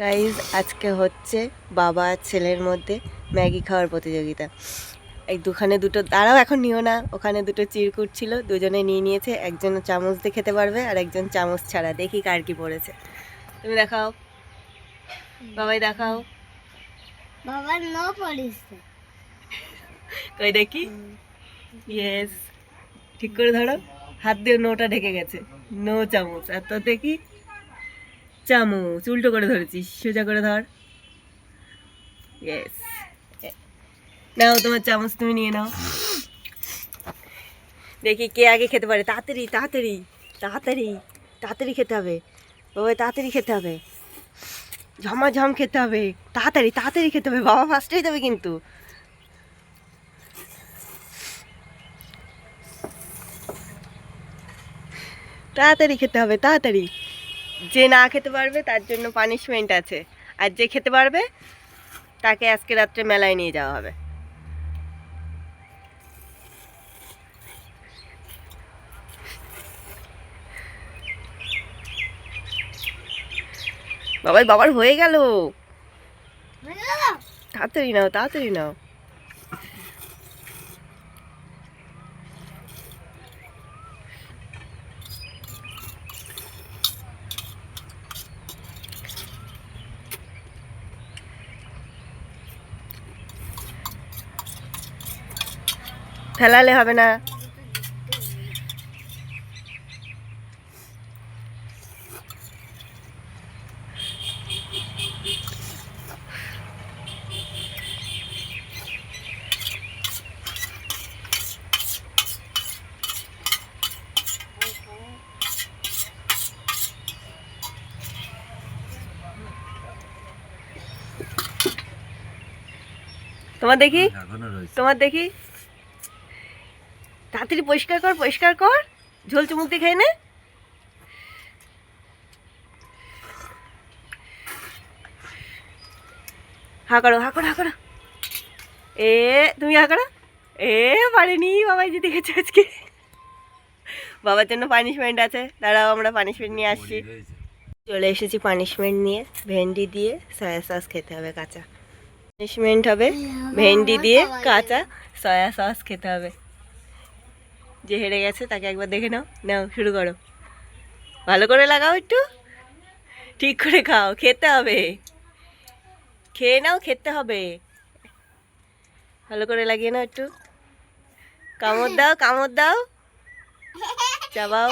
Guys আজকে হচ্ছে বাবা আর ছেলের মধ্যে ম্যাগি খাওয়ার প্রতিযোগিতা। এই দুখানে দুটো দাঁড়াও, এখন নিও না। ওখানে দুটো চিরকুট ছিল, দুজনে নিয়ে নিয়েছে। একজন চামচ দিয়ে খেতে পারবে আর একজন চামচ ছাড়া। দেখি কার কি পড়েছে। তুমি দেখাও, বাবাই দেখাও। বাবার নো পড়েছে, কই দেখি। ইয়েস, ঠিক করে ধরো। হাত দিয়ে নোটা ঢেকে গেছে। নো চামচ। আর তো দেখি চামচ উল্টো করে ধরেছিস, সোজা করে ধর। ইয়েস, নাও তোমার চামচ, তুমি নিয়ে নাও। দেখি কে আগে খেতে পারে। তাড়াতাড়ি তাড়াতাড়ি তাড়াতাড়ি তাড়াতাড়ি খেতে হবে বাবা, তাড়াতাড়ি খেতে হবে, ঝমাঝম খেতে হবে, তাড়াতাড়ি তাড়াতাড়ি খেতে হবে। বাবা ফার্স্ট হয়ে যাবে কিন্তু। তাড়াতাড়ি খেতে হবে, তাড়াতাড়ি। যে না খেতে পারবে তার জন্য পানিশমেন্ট আছে, আর যে খেতে পারবে তাকে আজকে রাত্রে মেলায় নিয়ে যাওয়া হবে। বাবাই, বাবার হয়ে গেল। তাড়াতাড়ি নাও, তাড়াতাড়ি নাও। ফেলালে হবে না। তোমার দেখি, তোমার দেখি। তাড়াতাড়ি পরিষ্কার কর, পরিষ্কার কর। ঝোল চুমুক দিয়ে খেয়ে নে। হা করো, হা করো, হা করো। এ তুমি হা করো। এ পারেনি, বাবাই জিতে গেছে আজকে। বাবার জন্য পানিশমেন্ট আছে, দাঁড়াও আমরা পানিশমেন্ট নিয়ে আসছি। চলে এসেছি পানিশমেন্ট নিয়ে। ভেন্ডি দিয়ে সয়া সস খেতে হবে কাঁচা। পানিশমেন্ট হবে ভেন্ডি দিয়ে কাঁচা সয়া সস খেতে হবে। যে হেরে গেছে তাকে একবার দেখে নাও। নাও শুরু করো, ভালো করে লাগাও, একটু ঠিক করে খাও। খেতে হবে, খেয়ে নাও, খেতে হবে। ভালো করে লাগিয়ে নাও, একটু কামড় দাও, কামড় দাও, চাবাও।